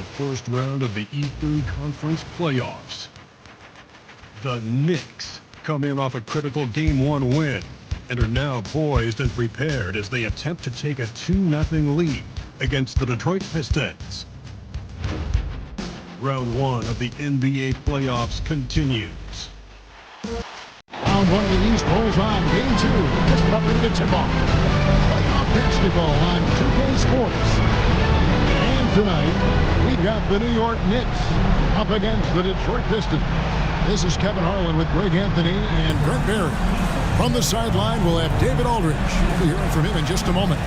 the first round of the Eastern Conference playoffs. The Knicks come in off a critical Game 1 win and are now poised and prepared as they attempt to take a 2-0 lead against the Detroit Pistons. Round 1 of the NBA playoffs continues. Round 1 of the East rolls on. Game 2 just about ready to tip off. Playoff basketball on 2K Sports. And tonight, we've got the New York Knicks up against the Detroit Pistons. This is Kevin Harlan with Greg Anthony and Brent Barry. From the sideline, we'll have David Aldridge. We'll be hearing from him in just a moment.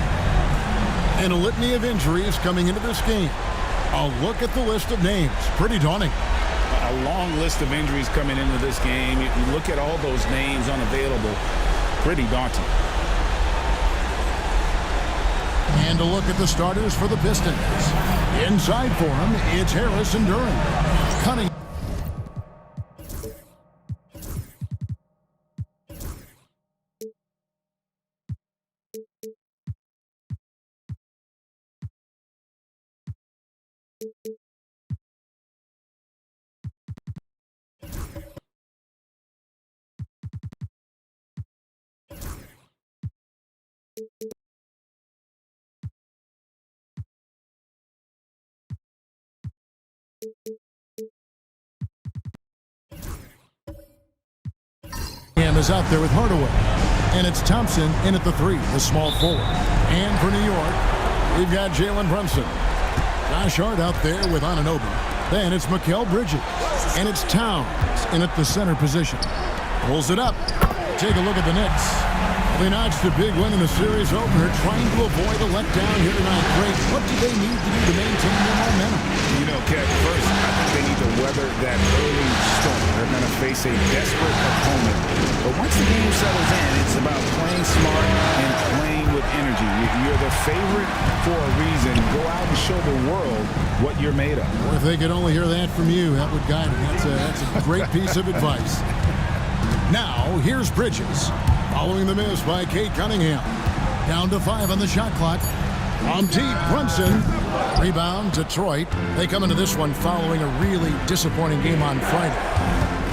And a litany of injuries coming into this game. A look at the list of names. Pretty daunting. A long list of injuries coming into this game. You look at all those names unavailable. Pretty daunting. And a look at the starters for the Pistons. Inside for them, it's Harris and Durant. Cunningham. Is out there with Hardaway. And it's Thompson in at the 3, the small forward. And for New York, we've got Jalen Brunson. Josh Hart out there with Anunoby. Then it's Mikal Bridges. And it's Towns in at the center position. Pulls it up. Take a look at the Knicks. They notched a big win in the series opener, trying to avoid a letdown here tonight. Great. What do they need to do to maintain their momentum? You know, Kev, first, I think they need to weather that early storm. They're going to face a desperate opponent. But once the game settles in, it's about playing smart and playing with energy. You're the favorite for a reason. Go out and show the world what you're made of. Well, if they could only hear that from you, that would guide them. That's a great piece of advice. Now, here's Bridges. Following the miss by Kate Cunningham. Down to 5 on the shot clock. On deep, Brunson. Rebound, Detroit. They come into this one following a really disappointing game on Friday.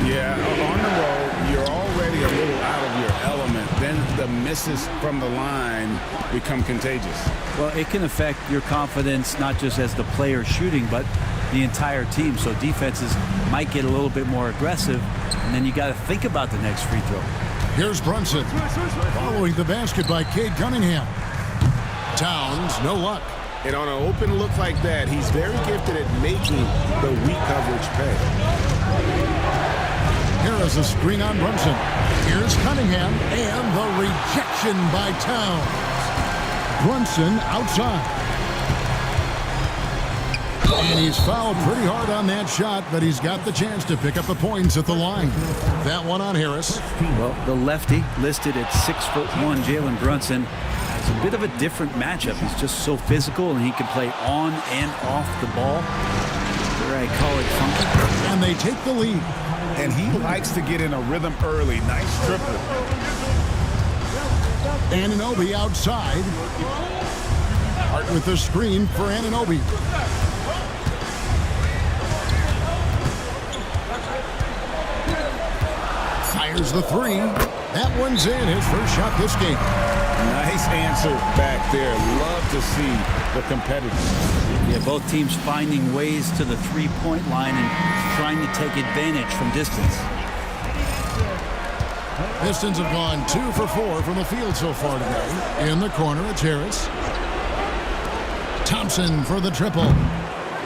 Yeah, on the road, you're already a little out of your element. Then the misses from the line become contagious. Well, it can affect your confidence, not just as the player shooting, but the entire team. So defenses might get a little bit more aggressive, and then you got to think about the next free throw. Here's Brunson. Following the basket by Cade Cunningham. Towns, no luck. And on an open look like that, he's very gifted at making the weak coverage pay. Here is a screen on Brunson. Here's Cunningham, and the rejection by Towns. Brunson outside. And he's fouled pretty hard on that shot, but he's got the chance to pick up the points at the line. That one on Harris. Well, the lefty listed at 6'1", Jalen Brunson. It's a bit of a different matchup. He's just so physical, and he can play on and off the ball. Where I call it funky. And they take the lead. And he likes to get in a rhythm early. Nice triple. Anunoby outside. Hart with the screen for Anunoby. Fires the 3. That one's in. His first shot this game. Nice answer back there. Love to see the competitors. Yeah, both teams finding ways to the three-point line and trying to take advantage from distance. Pistons have gone 2 for 4 from the field so far today. In the corner, it's Harris. Thompson for the triple.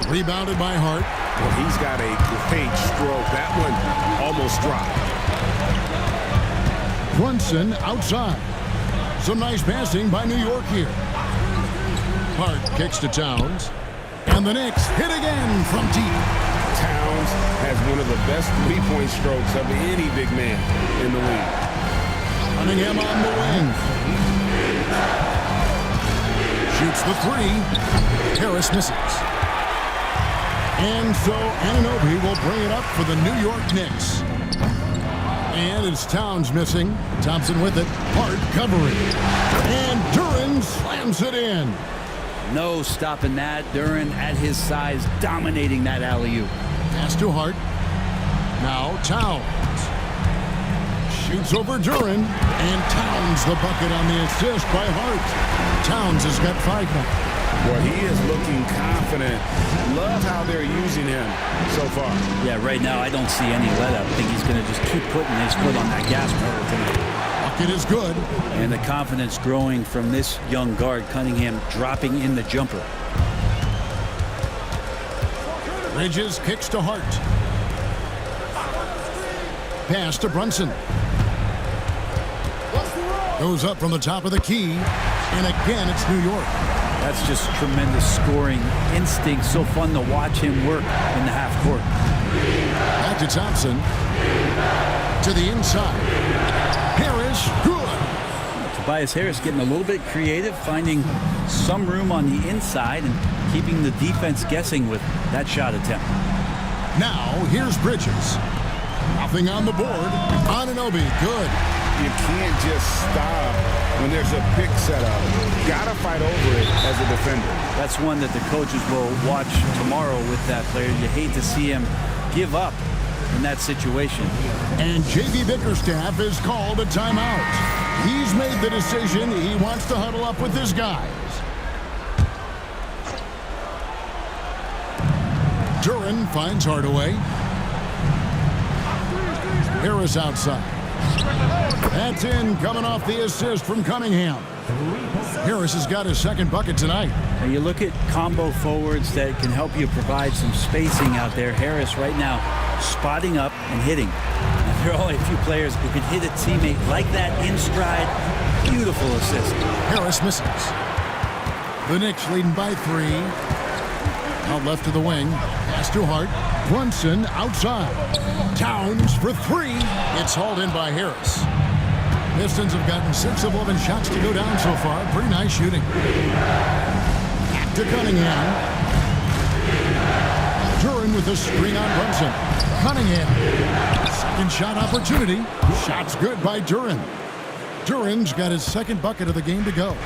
Rebounded by Hart. Well, he's got a great stroke. That one almost dropped. Brunson outside. Some nice passing by New York here. Hart kicks to Towns. And the Knicks hit again from deep. Towns has one of the best three-point strokes of any big man in the league. Cunningham on the wing. Shoots the 3. Harris misses. And so Anunoby will bring it up for the New York Knicks. And it's Towns missing. Thompson with it. Hart covering. And Durant slams it in. No stopping that. Duren at his size, dominating that alley-oop. Pass to Hart. Now Towns. Shoots over Duren. And Towns the bucket on the assist by Hart. Towns has got 5 now. Well, he is looking confident. Love how they're using him so far. Yeah, right now I don't see any let up. I think he's going to just keep putting his foot on that gas pedal tonight. Bucket is good. And the confidence growing from this young guard, Cunningham, dropping in the jumper. Bridges kicks to Hart. Pass to Brunson. Goes up from the top of the key. And again, it's New York. That's just tremendous scoring instinct. So fun to watch him work in the half court. Back to Thompson. To the inside. Harris, good. Tobias Harris getting a little bit creative, finding some room on the inside and keeping the defense guessing with that shot attempt. Now, here's Bridges. Nothing on the board. Anunoby, good. You can't just stop when there's a pick set up. Gotta fight over it as a defender. That's one that the coaches will watch tomorrow with that player. You hate to see him give up in that situation. And J.B. Bickerstaff is called a timeout. He's made the decision. He wants to huddle up with his guys. Duren finds Hardaway. Harris outside. That's in, coming off the assist from Cunningham. Harris has got his second bucket tonight. Now you look at combo forwards that can help you provide some spacing out there. Harris right now spotting up and hitting. Now, there are only a few players who can hit a teammate like that in stride. Beautiful assist. Harris misses. The Knicks leading by 3. Out left to the wing. Pass to Hart. Brunson outside. Towns for 3. It's hauled in by Harris. Pistons have gotten 6 of 11 shots to go down so far. Pretty nice shooting. Back to Cunningham. Duren with a screen on Brunson. Cunningham. Second shot opportunity. Shot's good by Duren. Duren's got his second bucket of the game to go.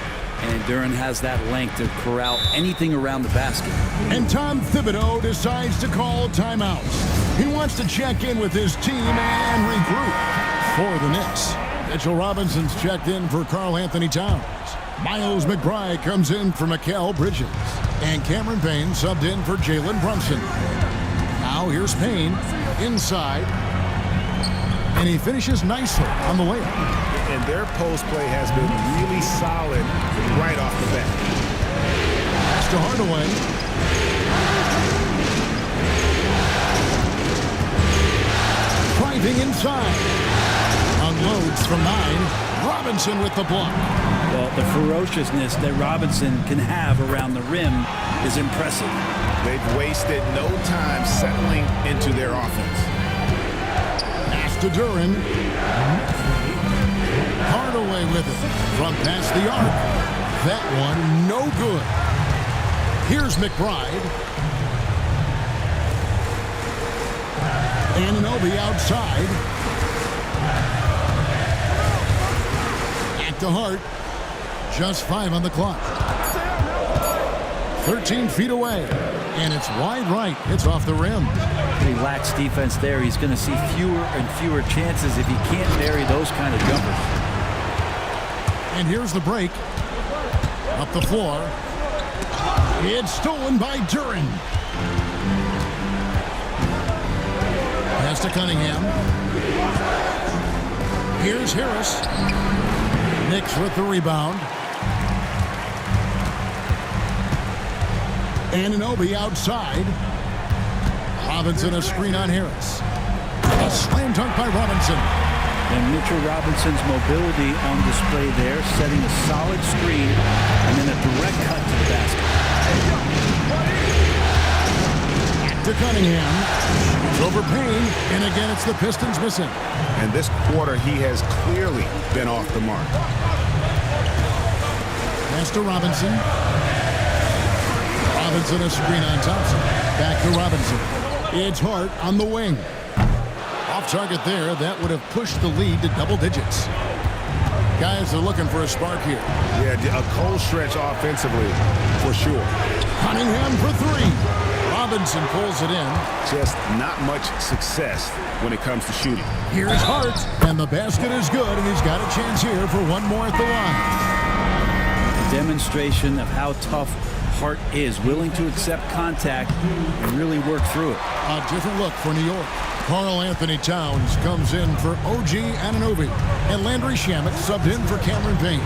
And Duren has that length to corral anything around the basket. And Tom Thibodeau decides to call timeouts. He wants to check in with his team and regroup for the Knicks. Mitchell Robinson's checked in for Karl Anthony Towns. Miles McBride comes in for Mikal Bridges. And Cameron Payne subbed in for Jalen Brunson. Now here's Payne inside. And he finishes nicely on the layup. And their post play has been really solid right off the bat. Pass to Hardaway. Driving inside. Unloads from 9. Robinson with the block. The ferociousness that Robinson can have around the rim is impressive. They've wasted no time settling into their offense. Pass to Duren. Hardaway with it from past the arc. That one no good. Here's McBride. Anunoby outside. Back to Hart. Just 5 on the clock. 13 feet away. And it's wide right. It's off the rim. He lacks defense there. He's going to see fewer and fewer chances if he can't bury those kind of jumpers. And here's the break. Up the floor. It's stolen by Duren. Pass to Cunningham. Here's Harris. Knicks with the rebound. Anunoby outside. Robinson a screen on Harris. A slam dunk by Robinson. And Mitchell Robinson's mobility on display there, setting a solid screen and then a direct cut to the basket. Back to Cunningham. It's over Payne, and again it's the Pistons missing. And this quarter he has clearly been off the mark. Pass to Robinson. Robinson a screen on Thompson. Back to Robinson. It's Hart on the wing. Off target there, that would have pushed the lead to double digits. Guys are looking for a spark here. Yeah, a cold stretch offensively, for sure. Cunningham for three. Robinson pulls it in. Just not much success when it comes to shooting. Here's Hart, and the basket is good, and he's got a chance here for one more at the line. A demonstration of how tough Hart is, willing to accept contact and really work through it. A different look for New York. Karl Anthony Towns comes in for OG Anunoby, and Landry Shamet subbed in for Cameron Payne.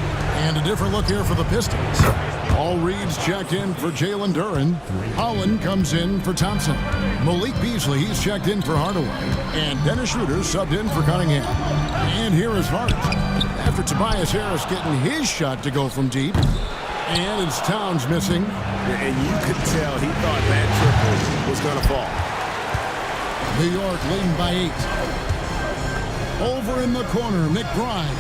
And a different look here for the Pistons. Paul Reed's checked in for Jalen Duren. Holland comes in for Thompson. Malik Beasley, he's checked in for Hardaway. And Dennis Schroeder subbed in for Cunningham. And here is Hart. After Tobias Harris getting his shot to go from deep. And it's Towns missing. And you could tell he thought that triple was going to fall. New York leading by 8. Over in the corner, McBride.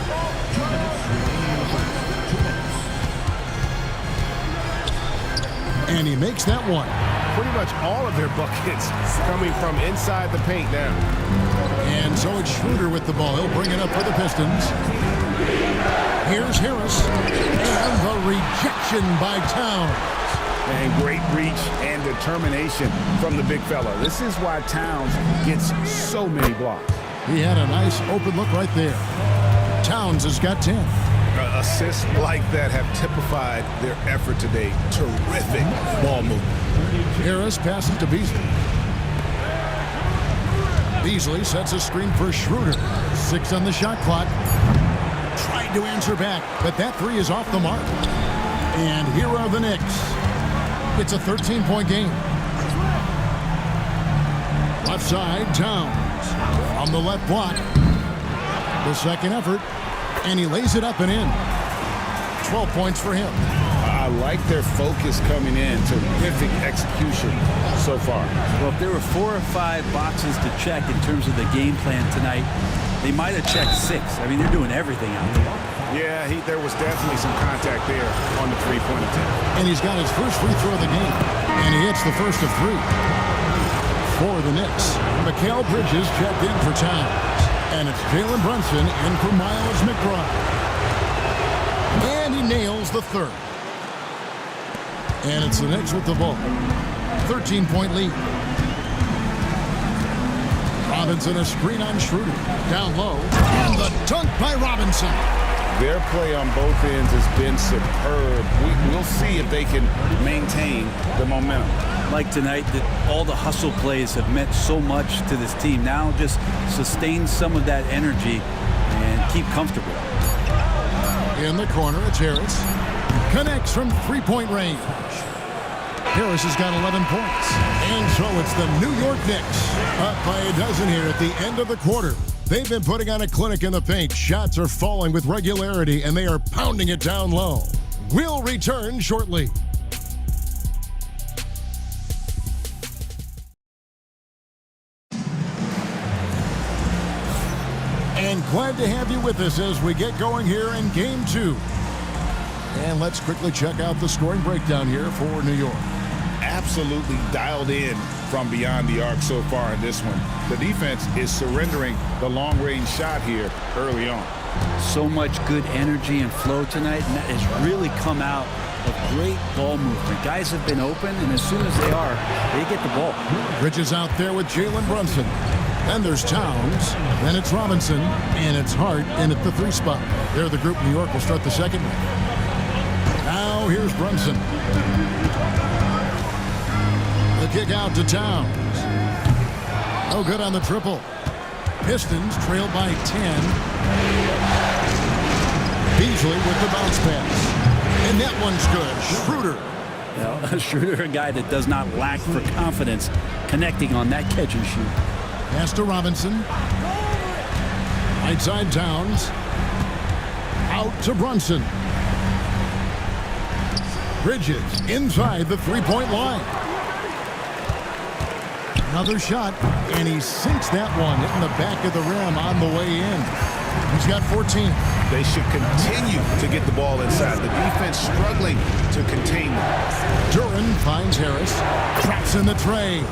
And he makes that one. Pretty much all of their buckets coming from inside the paint now. And so it's Schroeder with the ball. He'll bring it up for the Pistons. Here's Harris. And the rejection by Towns. And great reach and determination from the big fella. This is why Towns gets so many blocks. He had a nice open look right there. Towns has got 10. Assists like that have typified their effort today. Terrific ball movement. Harris passes to Beasley. Beasley sets a screen for Schroeder. 6 on the shot clock. Tried to answer back, but that three is off the mark. And here are the Knicks. It's a 13-point game. Left side, Towns. On the left block. The second effort. And he lays it up and in. 12 points for him. I like their focus coming in. Terrific execution so far. Well, if there were 4 or 5 boxes to check in terms of the game plan tonight, they might have checked 6. I mean, they're doing everything out there. Yeah, there was definitely some contact there on the three-point attempt. And he's got his first free throw of the game. And he hits the first of 3. For the Knicks, Mikal Bridges checked in for Towns. And it's Jalen Brunson in for Miles McBride. And he nails the third. And it's the Knicks with the ball. 13-point lead. Robinson, a screen on Schroeder. Down low. And the dunk by Robinson. Their play on both ends has been superb. We'll see if they can maintain the momentum. Like tonight, that all the hustle plays have meant so much to this team. Now just sustain some of that energy and keep comfortable. In the corner, it's Harris. Connects from three-point range. Harris has got 11 points. And so it's the New York Knicks up by a dozen here at the end of the quarter. They've been putting on a clinic in the paint. Shots are falling with regularity, and they are pounding it down low. We'll return shortly. And glad to have you with us as we get going here in Game 2. And let's quickly check out the scoring breakdown here for New York. Absolutely dialed in from beyond the arc so far in this one. The defense is surrendering the long-range shot here early on. So much good energy and flow tonight, and that has really come out of great ball movement. Guys have been open, and as soon as they are, they get the ball. Bridges out there with Jalen Brunson. Then there's Towns. Then it's Robinson. And it's Hart in at the 3 spot. They're the group New York will start the second one. Now here's Brunson. The kick out to Towns. No good on the triple. Pistons trail by 10. Beasley with the bounce pass. And that one's good. Schroeder. Well, Schroeder, a guy that does not lack for confidence, connecting on that catch and shoot. Pass to Robinson. Right side Towns. Out to Brunson. Bridges inside the three-point line. Another shot, and he sinks that one in the back of the rim on the way in. He's got 14. They should continue to get the ball inside. The defense struggling to contain them. Duren finds Harris. Traps in the tray.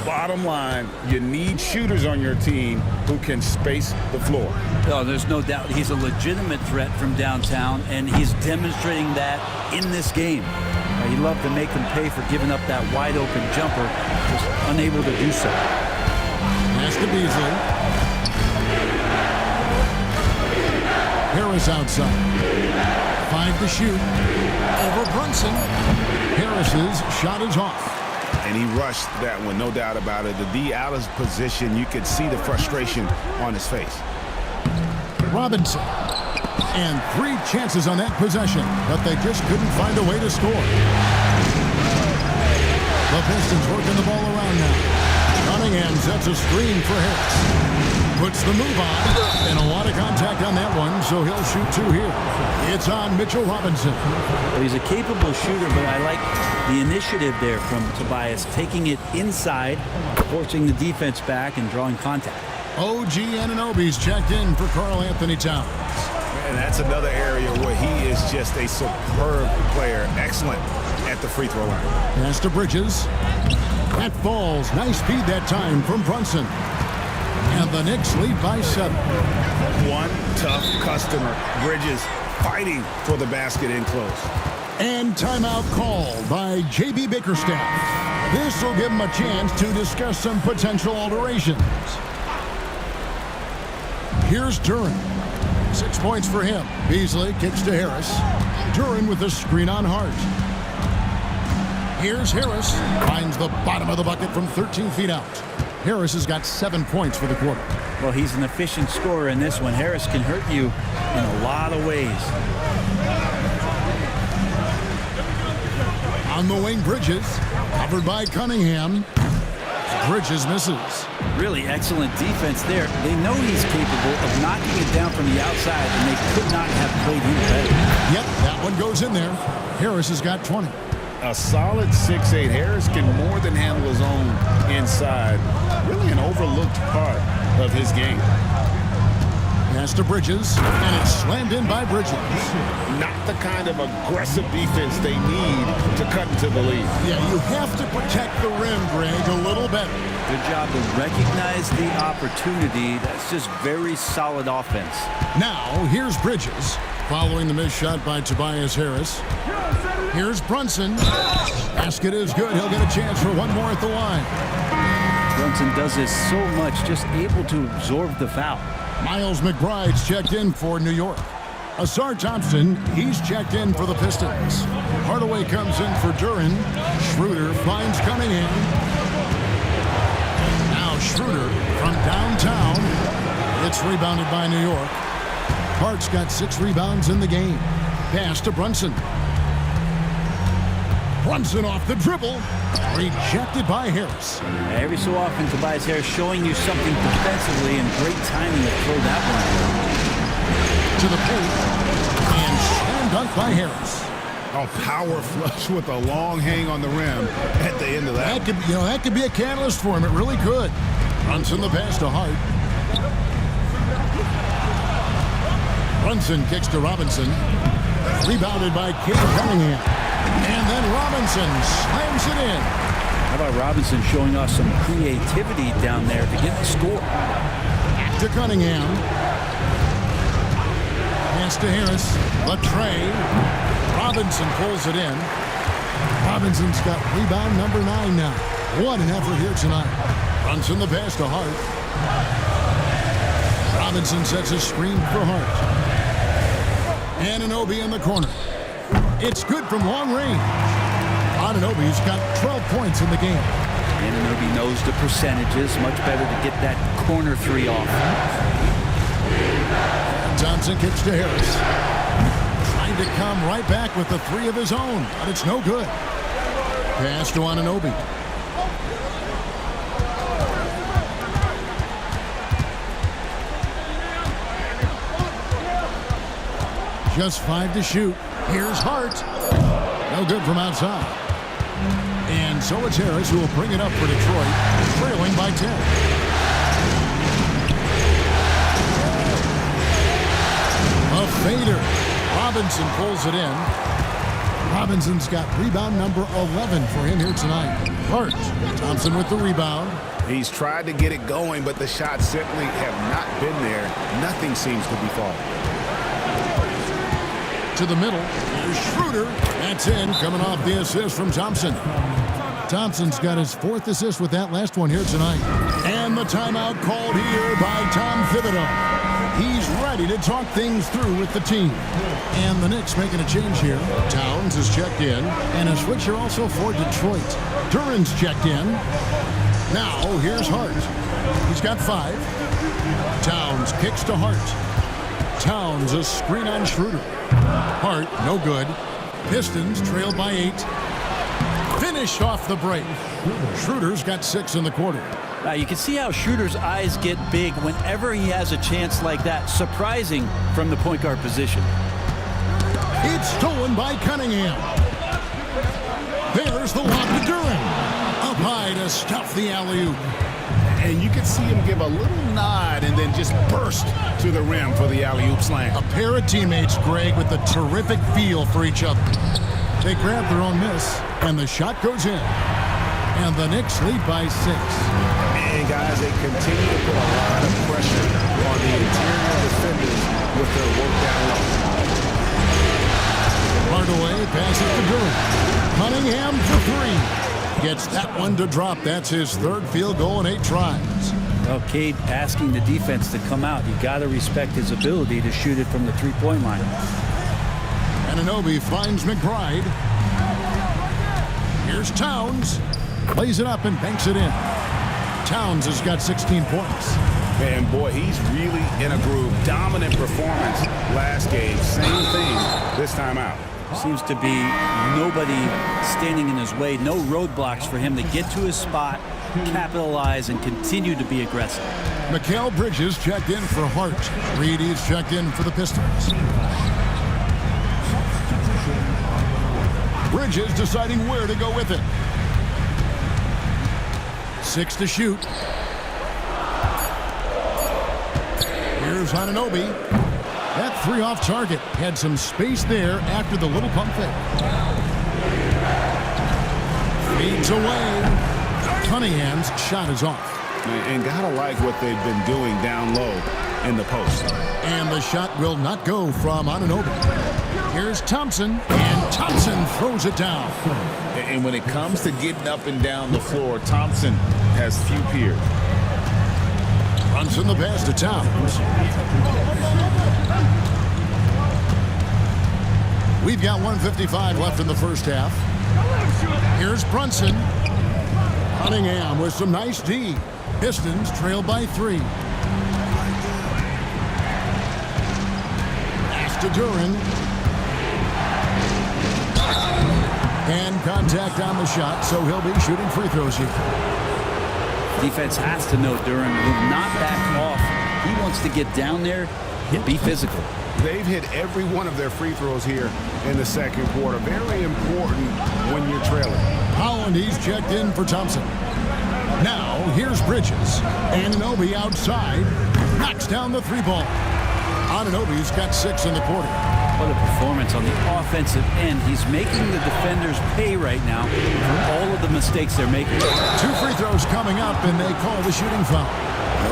Bottom line, you need shooters on your team who can space the floor. Oh, there's no doubt he's a legitimate threat from downtown, and he's demonstrating that in this game. He'd love to make them pay for giving up that wide-open jumper, just unable to do so. Pass to Beasley. Harris outside. 5 to shoot. Over Brunson. Harris's shot is off. And he rushed that one, no doubt about it. The D out of position, you could see the frustration on his face. Robinson. And 3 chances on that possession, but they just couldn't find a way to score. The Pistons working the ball around now. Cunningham sets a screen for Harris. Puts the move on, and a lot of contact on that one, so he'll shoot 2 here. It's on Mitchell Robinson. Well, he's a capable shooter, but I like the initiative there from Tobias, taking it inside, forcing the defense back, and drawing contact. OG Anunoby's checked in for Karl Anthony Towns. And that's another area where he is just a superb player. Excellent at the free throw line. Pass to Bridges. That falls. Nice speed that time from Brunson. And the Knicks lead by 7. One tough customer. Bridges fighting for the basket in close. And timeout called by J.B. Bickerstaff. This will give him a chance to discuss some potential alterations. Here's Duren. 6 points for him. Beasley kicks to Harris. Duren with a screen on Hart. Here's Harris. Finds the bottom of the bucket from 13 feet out. Harris has got 7 points for the quarter. Well, he's an efficient scorer in this one. Harris can hurt you in a lot of ways. On the wing, Bridges. Covered by Cunningham. Bridges misses. Really excellent defense there. They know he's capable of knocking it down from the outside, and they could not have played him better. Yep, that one goes in there. Harris has got 20. A solid 6'8". Harris can more than handle his own inside. Really an overlooked part of his game. Pass to Bridges, and it's slammed in by Bridges. Not the kind of aggressive defense they need to cut into the lead. Yeah, you have to protect the rim, Greg, a little better. Good job to recognize the opportunity. That's just very solid offense. Now, here's Bridges, following the missed shot by Tobias Harris. Here's Brunson. Basket is good. He'll get a chance for one more at the line. Brunson does this so much, just able to absorb the foul. Miles McBride's checked in for New York. Asar Thompson, he's checked in for the Pistons. Hardaway comes in for Duren. Schroeder finds Cunningham. Now Schroeder from downtown. It's rebounded by New York. Hart's got 6 rebounds in the game. Pass to Brunson. Brunson off the dribble. Rejected by Harris. Every so often, Tobias Harris showing you something defensively, and great timing to throw that one. To the paint. And slam dunk by Harris. A power flush with a long hang on the rim at the end of that. That could be a catalyst for him. It really could. Brunson the pass to Hart. Brunson kicks to Robinson. Rebounded by Cade Cunningham. And then Robinson slams it in. How about Robinson showing us some creativity down there to get the score? Back to Cunningham. Pass to Harris. Latray. Robinson pulls it in. Robinson's got rebound number 9 now. What an effort here tonight. Brunson the pass to Hart. Robinson sets a screen for Hart. Anunoby in the corner. It's good from long range. Anunoby's got 12 points in the game. Anunoby knows the percentages. Much better to get that corner 3 off. Thompson kicks to Harris. Trying to come right back with the 3 of his own, but it's no good. Pass to Anunoby. Just 5 to shoot. Here's Hart. No good from outside. And so it's Harris who will bring it up for Detroit, trailing by 10. A fader. Robinson pulls it in. Robinson's got rebound number 11 for him here tonight. Hart. Thompson with the rebound. He's tried to get it going, but the shots simply have not been there. Nothing seems to be falling. To the middle. Here's Schroeder. That's in, coming off the assist from Thompson. Thompson's got his 4th assist with that last one here tonight. And the timeout called here by Tom Thibodeau. He's ready to talk things through with the team. And the Knicks making a change here. Towns is checked in. And a switcher also for Detroit. Duran's checked in. Now, here's Hart. He's got 5. Towns kicks to Hart. Towns a screen on Schroeder. Hart, no good. Pistons trailed by 8. Finish off the break. Schroeder's got 6 in the quarter. You can see how Schroeder's eyes get big whenever he has a chance like that. Surprising from the point guard position. It's stolen by Cunningham. There's the lob to Duran. Up high to stuff the alley-oop. And you can see him give a little nod and then just burst to the rim for the alley-oop slam. A pair of teammates, Greg, with a terrific feel for each other. They grab their own miss, and the shot goes in. And the Knicks lead by 6. And guys, they continue to put a lot of pressure on the interior defenders with their work down low. Hardaway passes to Duran. Cunningham for 3. Gets that one to drop. That's his 3rd field goal in 8 tries. Well, Cade asking the defense to come out. You got to respect his ability to shoot it from the 3-point line. Anunoby finds McBride. Here's Towns. Plays it up and banks it in. Towns has got 16 points. Man, boy, he's really in a groove. Dominant performance last game. Same thing this time out. Seems to be nobody standing in his way. No roadblocks for him to get to his spot, capitalize, and continue to be aggressive. Mikal Bridges checked in for Hart. Reedy's checked in for the Pistons. Bridges deciding where to go with it. 6 to shoot. Here's Anunoby. That 3 off target. Had some space there after the little pump fake. Feeds away. Cunningham's shot is off. And gotta like what they've been doing down low in the post. And the shot will not go from Anunoby. Here's Thompson, and Thompson throws it down. And when it comes to getting up and down the floor, Thompson has few peers. Runs in the pass to Towns. We've got 1:55 left in the first half. Here's Brunson. Cunningham with some nice D. Pistons trail by 3. Pass to Duran. And contact on the shot, so he'll be shooting free throws here. Defense has to know Duran will not back off. He wants to get down there and be physical. They've hit every one of their free throws here in the second quarter. Very important when you're trailing. Holland, he's checked in for Thompson. Now, here's Bridges. Anunoby outside. Knocks down the 3-ball. Anunoby's got 6 in the quarter. What a performance on the offensive end. He's making the defenders pay right now for all of the mistakes they're making. 2 free throws coming up, and they call the shooting foul.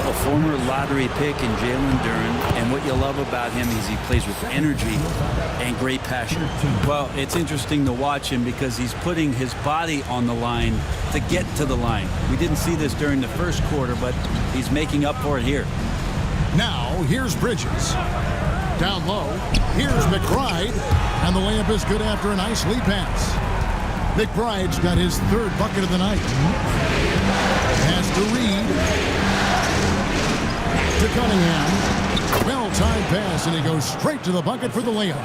A former lottery pick in Jalen Duran, and what you love about him is he plays with energy and great passion. Well, it's interesting to watch him because he's putting his body on the line to get to the line. We didn't see this during the first quarter, but he's making up for it here. Now, here's Bridges. Down low, here's McBride, and the layup is good after a nice lead pass. McBride's got his 3rd bucket of the night. Pass to Reed. To Cunningham. Well-timed pass, and he goes straight to the bucket for the layup.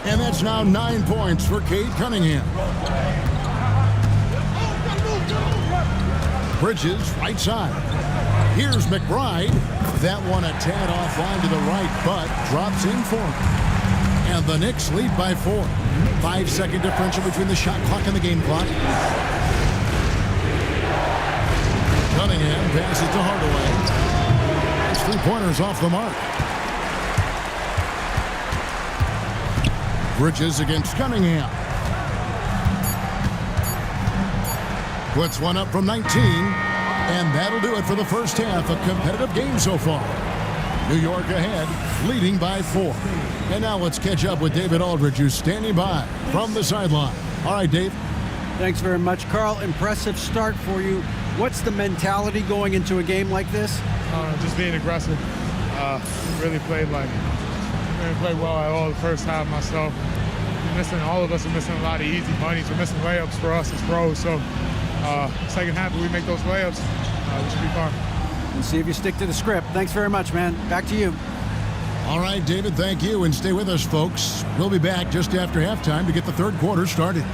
And that's now 9 points for Cade Cunningham. Bridges, right side. Here's McBride. That one a tad offline to the right, but drops in for him. And the Knicks lead by 4. 5-second differential between the shot clock and the game clock. Cunningham passes to Hardaway. His 3-pointers off the mark. Bridges against Cunningham. Puts one up from 19. And that'll do it for the first half. A competitive game so far. New York ahead, leading by 4. And now let's catch up with David Aldridge, who's standing by from the sideline. All right, Dave. Thanks very much, Carl. Impressive start for you. What's the mentality going into a game like this? Just being aggressive. Really played well at all the first half myself. All of us are missing a lot of easy monies. We're missing layups for us as pros. So second half, if we make those layups, we should be fine. We'll see if you stick to the script. Thanks very much, man. Back to you. All right, David, thank you. And stay with us, folks. We'll be back just after halftime to get the third quarter started.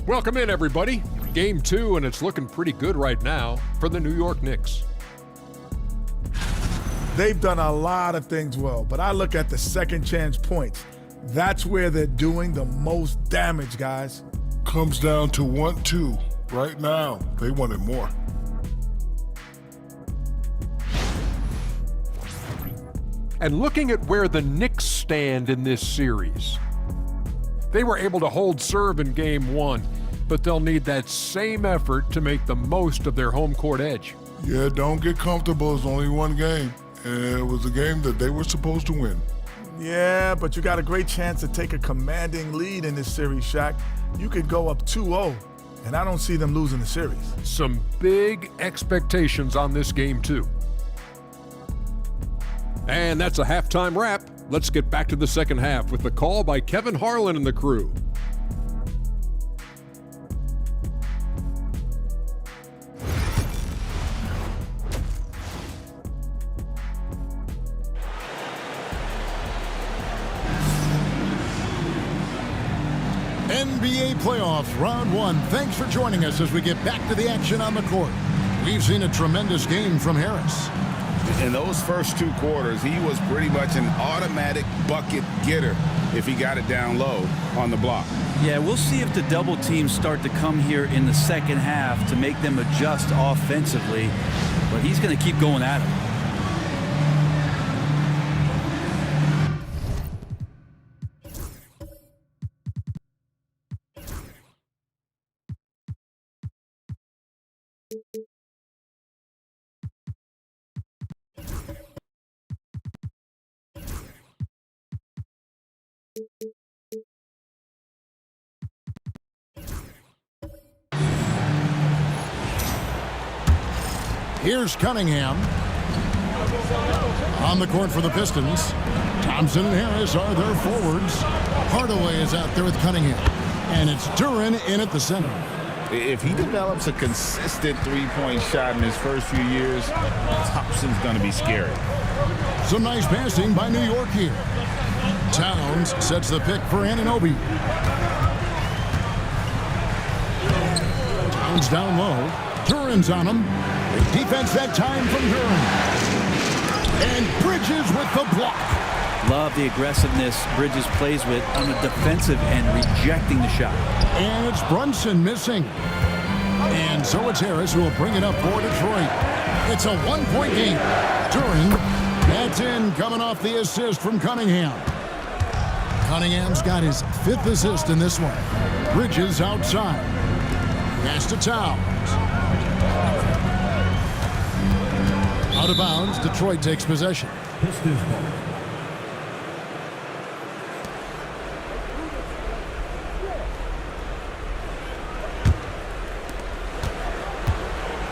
Welcome in, everybody. Game 2, and it's looking pretty good right now for the New York Knicks. They've done a lot of things well, but I look at the second chance points. That's where they're doing the most damage, guys. Comes down to 1-2. Right now, they wanted more. And looking at where the Knicks stand in this series, they were able to hold serve in Game 1, but they'll need that same effort to make the most of their home court edge. Yeah, don't get comfortable. It's only one game, and it was a game that they were supposed to win. Yeah, but you got a great chance to take a commanding lead in this series, Shaq. You could go up 2-0, and I don't see them losing the series. Some big expectations on this game, too. And that's a halftime wrap. Let's get back to the second half with the call by Kevin Harlan and the crew. NBA playoffs, round 1. Thanks for joining us as we get back to the action on the court. We've seen a tremendous game from Harris. In those first 2 quarters, he was pretty much an automatic bucket getter if he got it down low on the block. Yeah, we'll see if the double teams start to come here in the second half to make them adjust offensively, but he's going to keep going at it. Here's Cunningham. On the court for the Pistons. Thompson and Harris are their forwards. Hardaway is out there with Cunningham. And it's Duren in at the center. If he develops a consistent three-point shot in his first few years, Thompson's going to be scary. Some nice passing by New York here. Towns sets the pick for Anunoby. Towns down low. Duren's on him. Great defense that time from Duren. And Bridges with the block. Love the aggressiveness Bridges plays with on the defensive end, rejecting the shot. And it's Brunson missing. And so it's Harris who will bring it up for Detroit. It's a one-point game. Duren, that's in, coming off the assist from Cunningham. Cunningham's got his 5th assist in this one. Bridges outside. Pass to Towns. Out of bounds, Detroit takes possession. Pistons ball.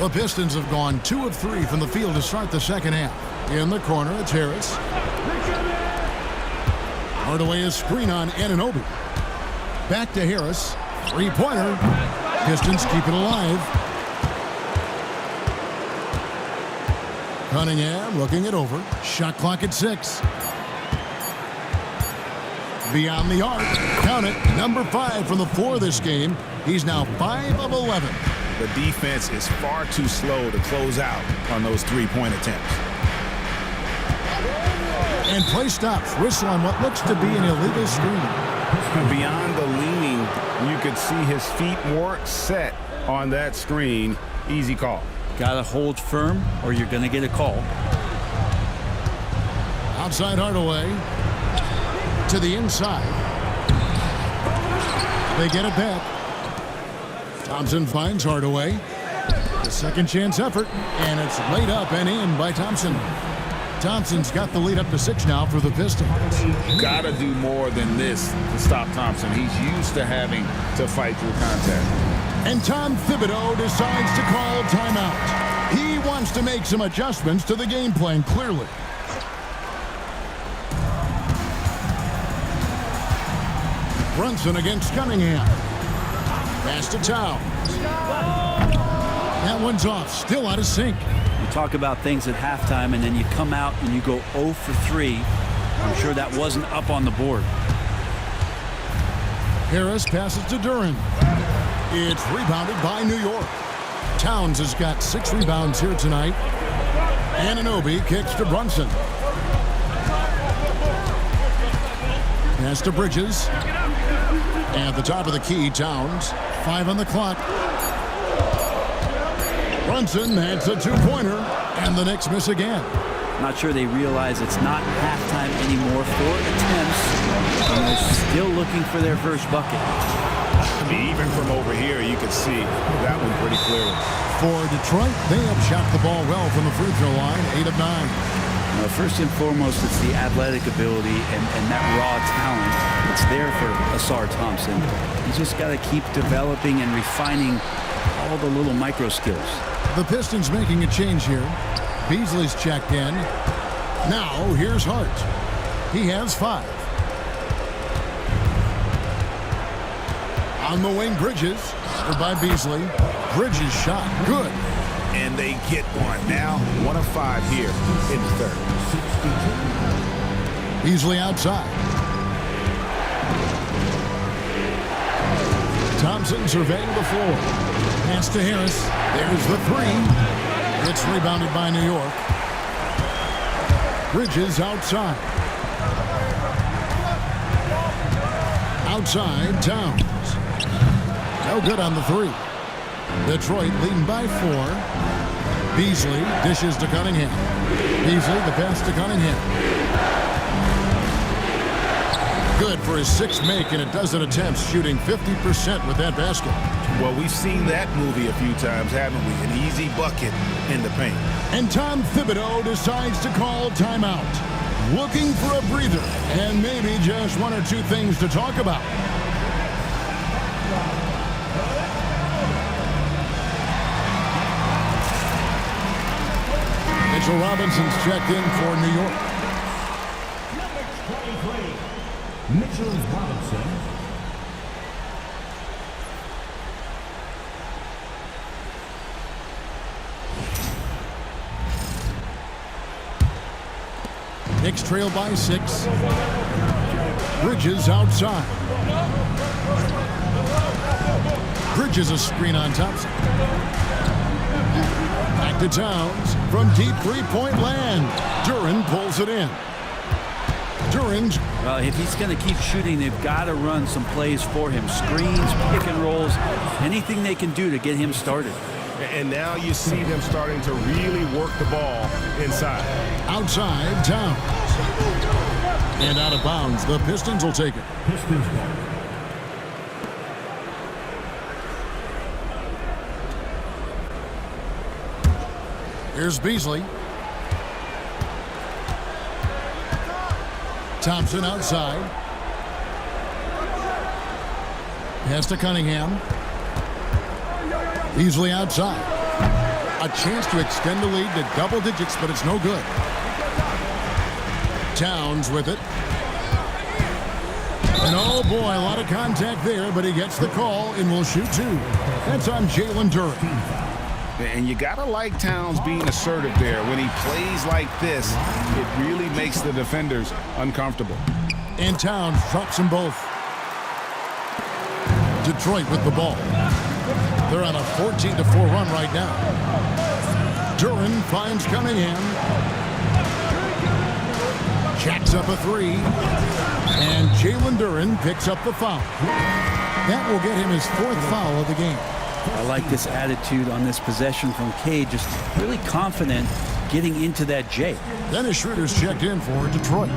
The Pistons have gone 2 of 3 from the field to start the second half. In the corner, it's Harris. Hardaway is screen on Anunoby. Back to Harris. Three-pointer. Pistons keep it alive. Cunningham looking it over. Shot clock at 6. Beyond the arc. Count it. Number 5 from the floor this game. He's now 5 of 11. The defense is far too slow to close out on those three-point attempts. And play stops. Whistle on what looks to be an illegal screen. Beyond the leaning, you could see his feet more set on that screen. Easy call. Got to hold firm or you're going to get a call. Outside Hardaway to the inside. They get it back. Thompson finds Hardaway. The second chance effort, and it's laid up and in by Thompson. Thompson's got the lead up to 6 now for the Pistons. Got to do more than this to stop Thompson. He's used to having to fight through contact. And Tom Thibodeau decides to call timeout. He wants to make some adjustments to the game plan, clearly. Brunson against Cunningham. Pass to Towns. That one's off, still out of sync. You talk about things at halftime, and then you come out and you go 0 for 3. I'm sure that wasn't up on the board. Harris passes to Duren. It's rebounded by New York. Towns has got 6 rebounds here tonight. Anunoby kicks to Brunson. Pass to Bridges. At the top of the key, Towns. 5 on the clock. Brunson hits a 2-pointer, and the Knicks miss again. Not sure they realize it's not halftime anymore. 4 attempts, and they're still looking for their first bucket. I mean, even from over here, you can see that one pretty clearly. For Detroit, they have shot the ball well from the free throw line, 8 of 9. Now, first and foremost, it's the athletic ability and that raw talent. It's there for Asar Thompson. He's just got to keep developing and refining all the little micro skills. The Pistons making a change here. Beasley's checked in. Now, here's Hart. He has 5. On the wing, Bridges. Covered by Beasley. Bridges shot. Good. And they get one. Now, 1 of 5 here in the third. Beasley outside. Thompson surveying the floor. Pass to Harris. There's the 3. It's rebounded by New York. Bridges outside. Outside, Towns. No good on the 3. Detroit leading by 4. Beasley dishes to Cunningham. Beasley, the pass to Cunningham. Good for his 6th make and a dozen attempts, shooting 50% with that basket. Well, we've seen that movie a few times, haven't we? An easy bucket in the paint. And Tom Thibodeau decides to call timeout. Looking for a breather and maybe just 1 or 2 things to talk about. Mitchell Robinson's checked in for New York. Number 23, Mitchell Robinson. Knicks trail by 6. Bridges outside. Bridges a screen on Thompson. Back to Towns from deep 3-point land. Duren pulls it in. Duren's. Well, if he's going to keep shooting, they've got to run some plays for him. Screens, pick and rolls, anything they can do to get him started. And now you see them starting to really work the ball inside. Outside, Towns. And out of bounds. The Pistons will take it. Pistons ball. Here's Beasley. Thompson outside. Pass to Cunningham. Beasley outside. A chance to extend the lead to double digits, but it's no good. Towns with it. And oh boy, a lot of contact there, but he gets the call and will shoot 2. That's on Jalen Duren. And you got to like Towns being assertive there. When he plays like this, it really makes the defenders uncomfortable. And Towns drops them both. Detroit with the ball. They're on a 14-4 run right now. Duren finds Cunningham. Jacks up a 3. And Jalen Duren picks up the foul. That will get him his 4th foul of the game. I like this attitude on this possession from Cade, just really confident getting into that J. Dennis Schroeder's checked in for Detroit.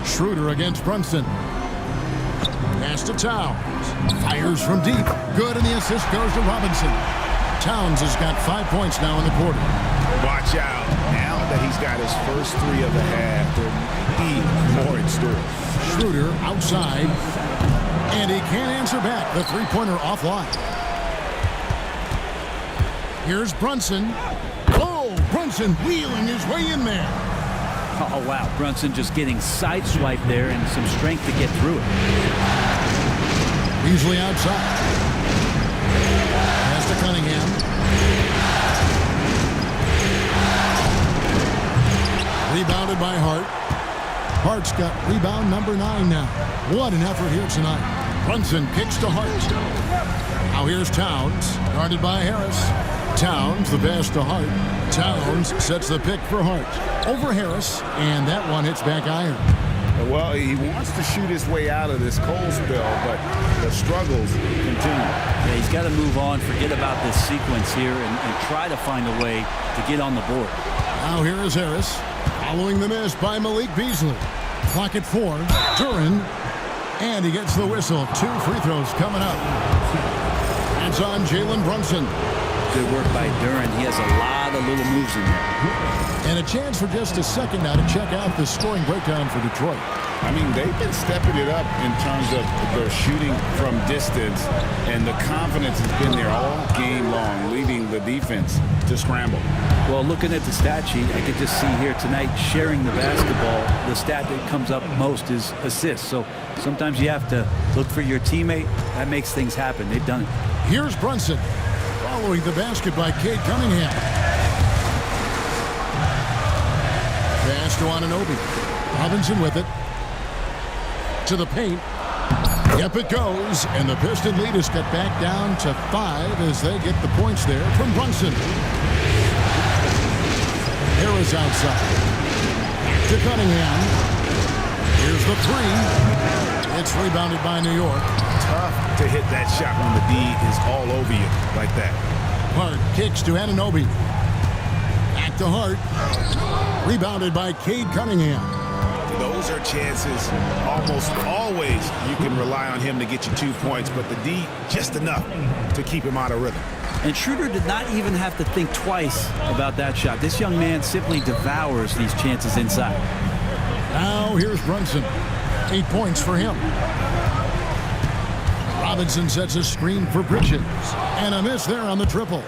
Schroeder against Brunson. Pass to Towns. Fires from deep. Good, and the assist goes to Robinson. Towns has got 5 points now in the quarter. Watch out. Now that he's got his first three of the half, there may be more in store. Schroeder outside. And he can't answer back. The three-pointer offline. Here's Brunson. Oh, Brunson wheeling his way in there. Oh, wow. Brunson just getting sideswiped there and some strength to get through it. Beasley outside. Pass to Cunningham. Rebounded by Hart. Hart's got rebound number 9 now. What an effort here tonight. Brunson kicks to Hart. Now here's Towns, guarded by Harris. Towns, the pass to Hart. Towns sets the pick for Hart. Over Harris, and that one hits back iron. Well, he wants to shoot his way out of this cold spell, but the struggles continue. Yeah, he's got to move on, forget about this sequence here, and try to find a way to get on the board. Now here is Harris, following the miss by Malik Beasley. Clock at 4. Duren, and he gets the whistle. 2 free throws coming up. That's on Jalen Brunson. Good work by Duren. He has a lot of little moves in there. And a chance for just a second now to check out the scoring breakdown for Detroit. I mean, they've been stepping it up in terms of their shooting from distance, and the confidence has been there all game long, leading the defense to scramble. Well, looking at the stat sheet, I could just see here tonight sharing the basketball. The stat that comes up most is assists. So sometimes you have to look for your teammate. That makes things happen. They've done it. Here's Brunson, following the basket by Cade Cunningham. Pass to Anunoby. Robinson with it. To the paint. Yep, it goes. And the Piston lead is cut back down to 5 as they get the points there from Brunson. Harris outside. To Cunningham. Here's the 3. It's rebounded by New York. Tough to hit that shot when the D is all over you like that. Hart kicks to Anunoby. Back to Hart. Rebounded by Cade Cunningham. Those are chances almost always you can rely on him to get you 2 points, but the D just enough to keep him out of rhythm. And Schroeder did not even have to think twice about that shot. This young man simply devours these chances inside. Now here's Brunson. 8 points for him. Robinson sets a screen for Bridges. And a miss there on the triple.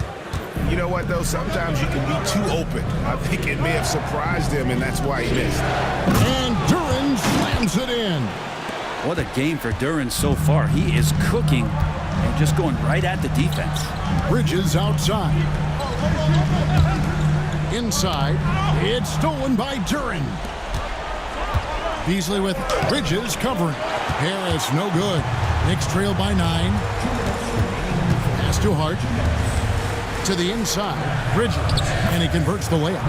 You know what, though? Sometimes you can be too open. I think it may have surprised him, and that's why he missed. And Duren slams it in. What a game for Duren so far. He is cooking and just going right at the defense. Bridges outside. Inside. It's stolen by Duren. Beasley with Bridges covering. Harris, no good. Knicks trail by 9. Pass to Hart. To the inside. Bridges. And he converts the layup.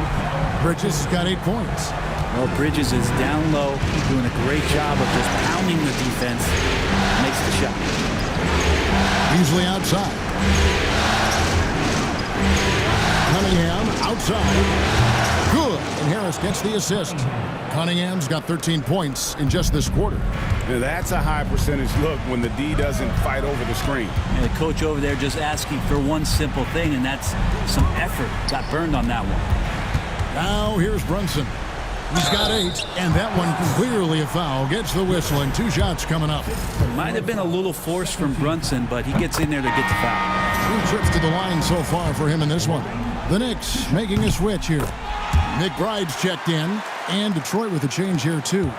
Bridges has got 8 points. Well, Bridges is down low, doing a great job of just pounding the defense. Makes the shot. Beasley outside. Cunningham outside. Good. And Harris gets the assist. Cunningham's got 13 points in just this quarter. Now that's a high percentage look when the D doesn't fight over the screen. And the coach over there just asking for one simple thing, and that's some effort. Got burned on that one. Now here's Brunson. He's got 8, and that one clearly a foul. Gets the whistle, and 2 shots coming up. Might have been a little force from Brunson, but he gets in there to get the foul. 2 trips to the line so far for him in this one. The Knicks making a switch here. McBride's checked in, and Detroit with a change here too.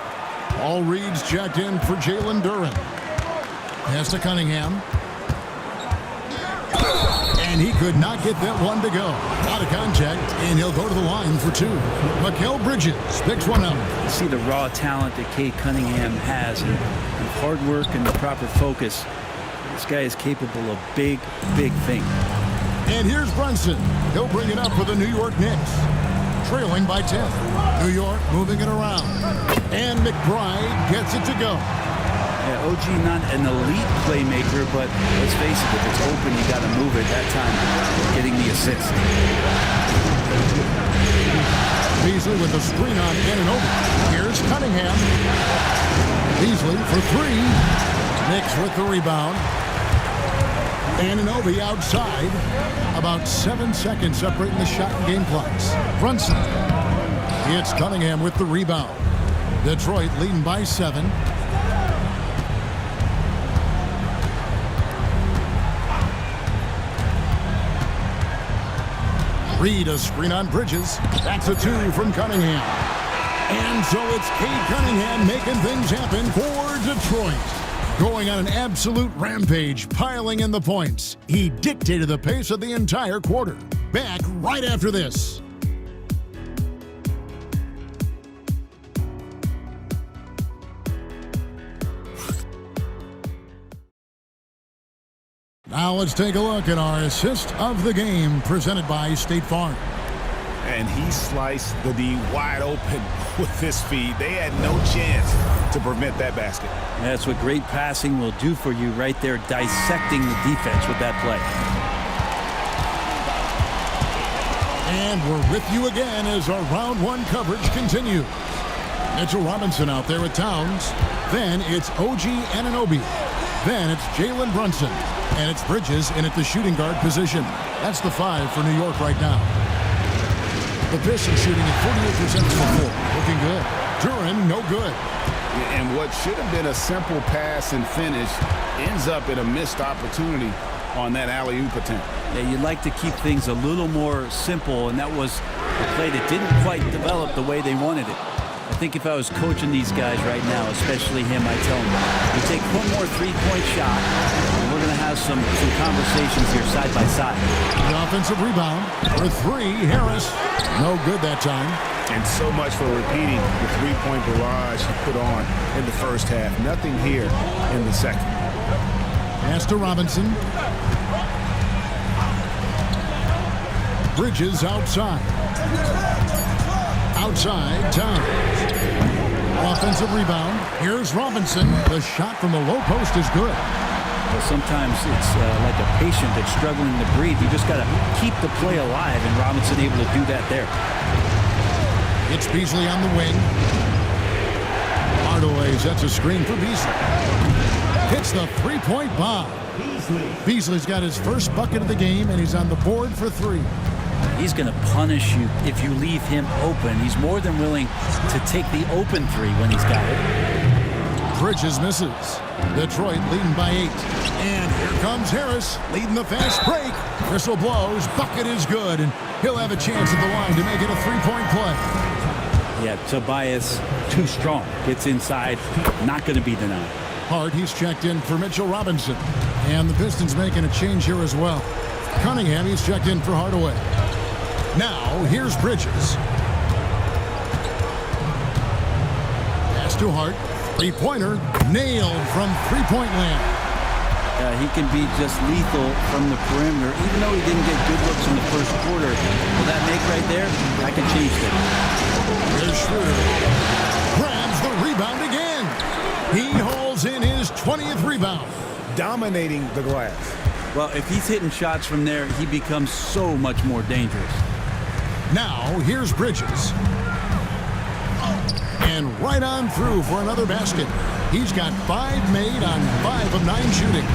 All Reed's checked in for Jalen Duren. Pass to Cunningham. And he could not get that one to go. Out of contact, and he'll go to the line for 2. Mikal Bridges picks one up. You see the raw talent that Cade Cunningham has, and hard work and the proper focus. This guy is capable of big, big things. And here's Brunson. He'll bring it up for the New York Knicks. Trailing by 10. New York moving it around. And McBride gets it to go. Yeah, OG not an elite playmaker, but let's face it, if it's open, you got to move it. That time, getting the assist. Beasley with the screen on Anunoby. Here's Cunningham. Beasley for three. Knicks with the rebound. Anunoby outside. About 7 seconds separating the shot and game clocks. Brunson. It's Cunningham with the rebound. Detroit leading by 7. Reed a screen on Bridges. That's a 2 from Cunningham. And so it's Cade Cunningham making things happen for Detroit. Going on an absolute rampage, piling in the points. He dictated the pace of the entire quarter. Back right after this. Now let's take a look at our assist of the game presented by State Farm. And he sliced the D wide open with his feed. They had no chance to prevent that basket. That's what great passing will do for you right there, dissecting the defense with that play. And we're with you again as our round 1 coverage continues. Mitchell Robinson out there with Towns. Then it's OG Anunoby. Then it's Jalen Brunson. And it's Bridges in at the shooting guard position. That's the 5 for New York right now. The Pistons shooting at 48% from the floor. Looking good. Duren, no good. And what should have been a simple pass and finish ends up in a missed opportunity on that alley-oop attempt. Yeah, you'd like to keep things a little more simple, and that was a play that didn't quite develop the way they wanted it. I think if I was coaching these guys right now, especially him, I'd tell him, you take one more three-point shot, and we're going to have some conversations here side by side. The offensive rebound for 3, Harris. No good that time. And so much for repeating the three-point barrage he put on in the first half. Nothing here in the second. Pass to Robinson. Bridges outside. Outside, Towns. Offensive rebound. Here's Robinson. The shot from the low post is good. Well, sometimes it's like a patient that's struggling to breathe. You just got to keep the play alive, and Robinson able to do that there. It's Beasley on the wing. Hardaway sets a screen for Beasley. Hits the three-point bomb. Beasley's got his first bucket of the game, and he's on the board for 3. He's going to punish you if you leave him open. He's more than willing to take the open 3 when he's got it. Bridges misses. Detroit leading by 8. And here comes Harris leading the fast break. Whistle blows. Bucket is good, and he'll have a chance at the line to make it a 3-point play. Yeah, Tobias, too strong. Gets inside. Not going to be denied. Hart, he's checked in for Mitchell Robinson. And the Pistons making a change here as well. Cunningham, he's checked in for Hardaway. Now, here's Bridges. Pass to Hart. Three-pointer nailed from three-point land. He can be just lethal from the perimeter, even though he didn't get good looks in the first quarter. Will that make right there? I can change that. Here's Schroeder. Grabs the rebound again. He hauls in his 20th rebound. Dominating the glass. Well, if he's hitting shots from there, he becomes so much more dangerous. Now, here's Bridges. And right on through for another basket. He's got 5 made on 5 of 9 shooting.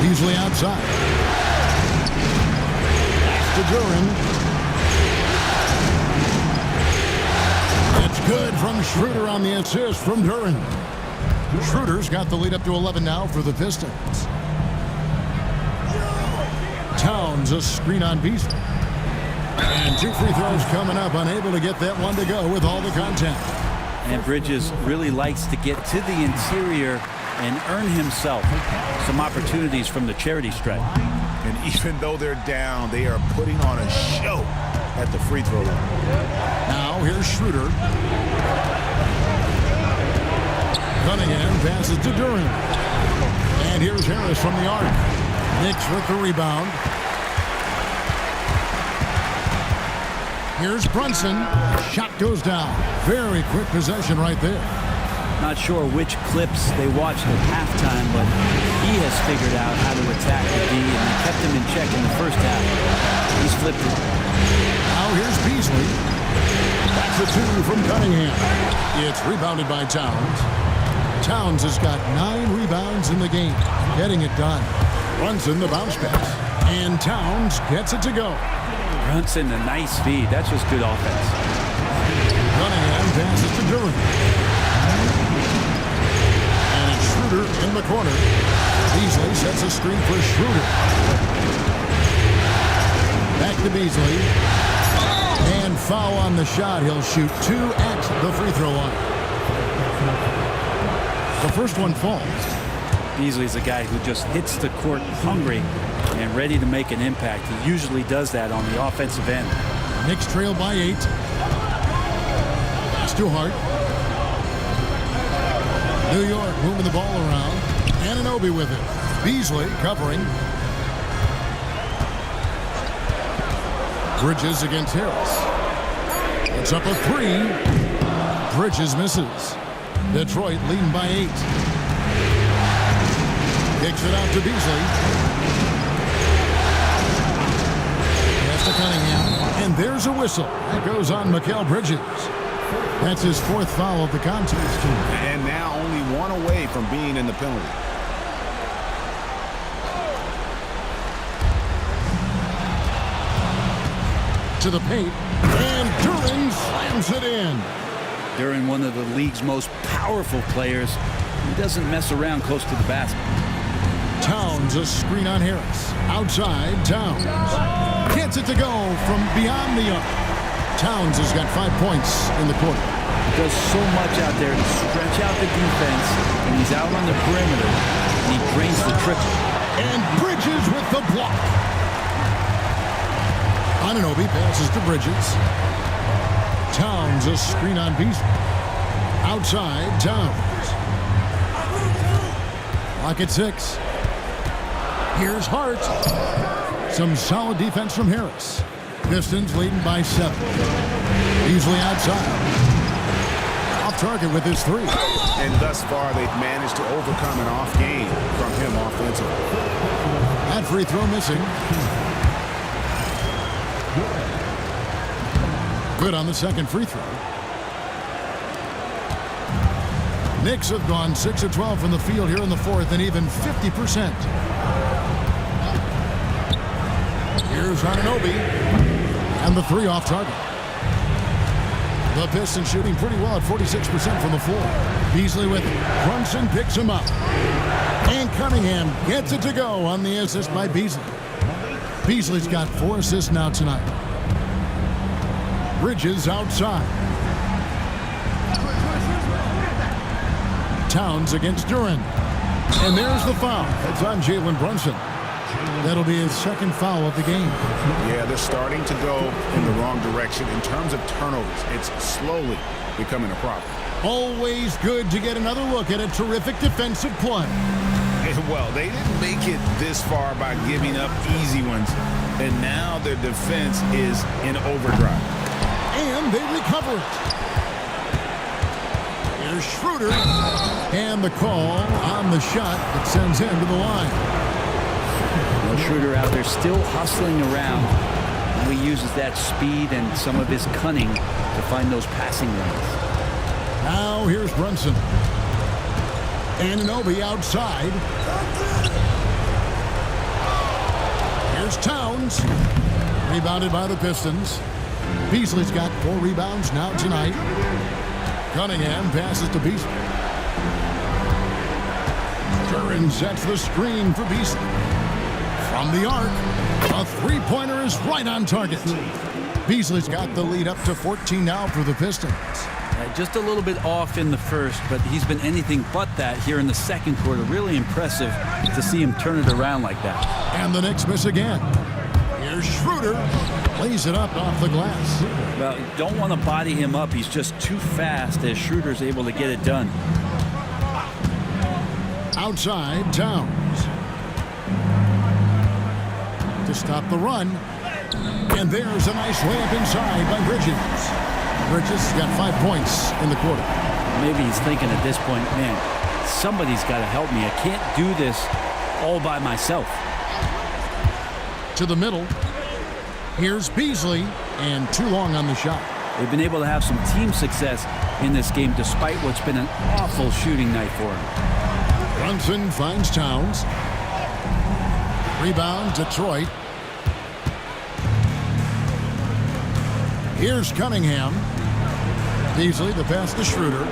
Beasley outside. Pass to Duren. It's good from Schroeder on the assist from Duren. Schroeder's got the lead up to 11 now for the Pistons. Towns a screen on Beasley. And 2 free throws coming up, unable to get that one to go with all the contact. And Bridges really likes to get to the interior and earn himself some opportunities from the charity stripe. And even though they're down, they are putting on a show at the free throw line. Now here's Schroeder. Cunningham passes to Duren. And here's Harris from the arc. Knicks with the rebound. Here's Brunson. Shot goes down. Very quick possession right there. Not sure which clips they watched at halftime, but he has figured out how to attack the D, and he kept him in check in the first half. He's flipped it. Now here's Beasley. That's a 2 from Cunningham. It's rebounded by Towns. Towns has got 9 rebounds in the game, getting it done. Brunson the bounce pass, and Towns gets it to go. Brunson, a nice feed. That's just good offense. Cunningham passes to Durant. And it's Schroeder in the corner. Beasley sets a screen for Schroeder. Back to Beasley. And foul on the shot. He'll shoot 2 at the free throw line. The first one falls. Beasley's a guy who just hits the court hungry and ready to make an impact. He usually does that on the offensive end. Knicks trail by 8. It's too hard. New York moving the ball around. Anunoby with it. Beasley covering. Bridges against Harris. It's up a 3. Bridges misses. Detroit leading by 8. Kicks it out to Beasley. Pass to Cunningham. And there's a whistle. That goes on Mikal Bridges. That's his 4th foul of the contest. And now only 1 away from being in the penalty. To the paint. And Duran slams it in. Duran, one of the league's most powerful players. He doesn't mess around close to the basket. Towns, a screen on Harris. Outside, Towns. Gets it to go from beyond the arc. Towns has got 5 points in the quarter. Does so much out there to stretch out the defense, and he's out on the perimeter, and he drains the triple. And Bridges with the block. Anunoby passes to Bridges. Towns, a screen on Beasley. Outside, Towns. Clock at 6. Here's Hart. Some solid defense from Harris. Pistons leading by 7. Beasley outside. Off target with his 3. And thus far, they've managed to overcome an off game from him offensively. That free throw missing. Good on the second free throw. Knicks have gone 6 of 12 from the field here in the 4th, and even 50%. Here's Anunoby. And the 3 off target. The Pistons shooting pretty well at 46% from the floor. Beasley with it. Brunson picks him up. And Cunningham gets it to go on the assist by Beasley. Beasley's got 4 assists now tonight. Bridges outside. Towns against Duran. And there's the foul. It's on Jalen Brunson. That'll be his 2nd foul of the game. Yeah, they're starting to go in the wrong direction in terms of turnovers. It's slowly becoming a problem. Always good to get another look at a terrific defensive play. Well, they didn't make it this far by giving up easy ones. And now their defense is in overdrive. And they recover it. Here's Schroeder. And the call on the shot that sends him to the line. Well, Schroeder out there still hustling around. He uses that speed and some of his cunning to find those passing lanes. Now here's Brunson. Anunoby outside. Here's Towns. Rebounded by the Pistons. Beasley's got 4 rebounds now tonight. Cunningham passes to Beasley. Duran sets the screen for Beasley. From the arc, a 3-pointer is right on target. Beasley's got the lead up to 14 now for the Pistons. Just a little bit off in the first, but he's been anything but that here in the second quarter. Really impressive to see him turn it around like that. And the Knicks miss again. Here's Schroeder. Lays it up off the glass. Well, you don't want to body him up. He's just too fast as Schroeder's able to get it done. Outside, Towns. To stop the run. And there's a nice layup inside by Bridges. Bridges got 5 points in the quarter. Maybe he's thinking at this point, man, somebody's got to help me. I can't do this all by myself. To the middle. Here's Beasley, and too long on the shot. They've been able to have some team success in this game despite what's been an awful shooting night for him. Brunson finds Towns. Rebound, Detroit. Here's Cunningham. Beasley, the pass to Schroeder.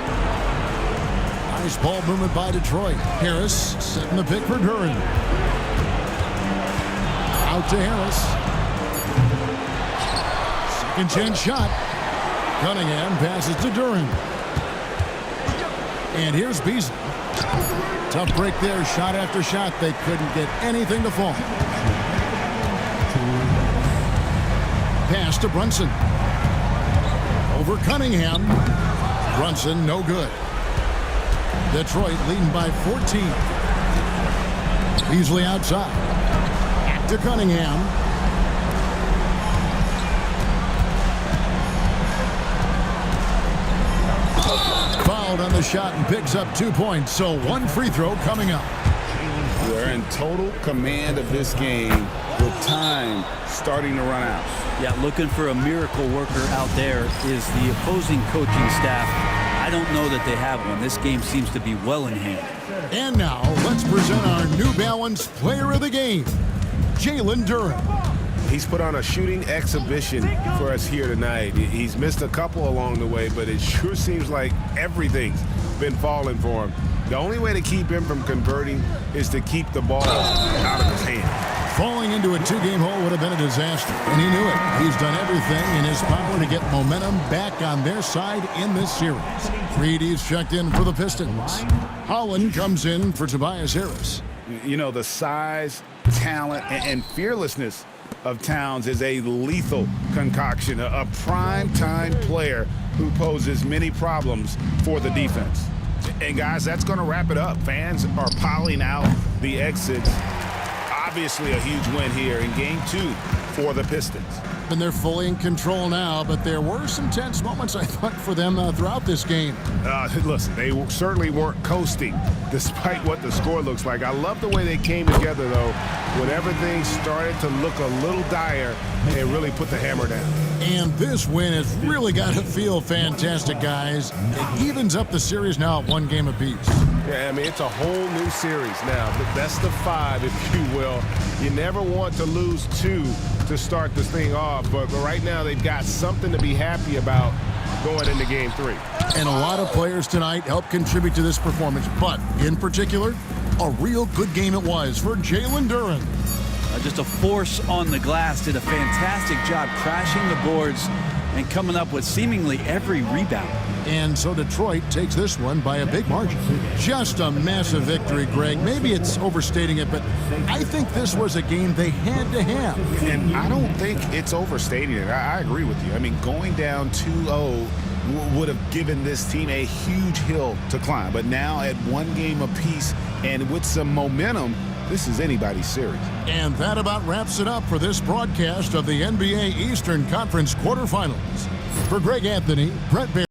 Nice ball movement by Detroit. Harris setting the pick for Duran. Out to Harris. Second chance shot. Cunningham passes to Duran. And here's Beasley. Tough break there, shot after shot. They couldn't get anything to fall. Pass to Brunson. Over Cunningham. Brunson, no good. Detroit leading by 14. Beasley outside. Back to Cunningham. Fouled on the shot and picks up 2 points. So one free throw coming up. They're in total command of this game with time starting to run out. Yeah, looking for a miracle worker out there is the opposing coaching staff. I don't know that they have one. This game seems to be well in hand. And now let's present our New Balance Player of the Game, Jalen Duran. He's put on a shooting exhibition for us here tonight. He's missed a couple along the way, but it sure seems like everything's been falling for him. The only way to keep him from converting is to keep the ball out of his hand. Falling into a 2-game hole would have been a disaster, and he knew it. He's done everything in his power to get momentum back on their side in this series. Reedy's checked in for the Pistons. Holland comes in for Tobias Harris. You know, the size, talent, and fearlessness of Towns is a lethal concoction, a prime-time player who poses many problems for the defense. And, guys, that's going to wrap it up. Fans are piling out the exits. Obviously a huge win here in Game 2 for the Pistons. And they're fully in control now, but there were some tense moments, I thought, for them throughout this game. Listen, they certainly weren't coasting despite what the score looks like. I love the way they came together, though, when everything started to look a little dire and really put the hammer down. And this win has really got to feel fantastic, guys. It evens up the series now at 1 game apiece. Yeah, I mean, it's a whole new series now. The best of 5, if you will. You never want to lose 2 to start this thing off, but right now they've got something to be happy about going into Game 3. And a lot of players tonight helped contribute to this performance, but in particular, a real good game it was for Jalen Duran. Just a force on the glass, did a fantastic job crashing the boards and coming up with seemingly every rebound. And so Detroit takes this one by a big margin. Just a massive victory, Greg. Maybe it's overstating it, but I think this was a game they had to have. And I don't think it's overstating it. I agree with you. I mean, going down 2-0 would have given this team a huge hill to climb. But now at 1 game apiece and with some momentum, this is anybody's series. And that about wraps it up for this broadcast of the NBA Eastern Conference quarterfinals. For Greg Anthony, Brett Baird.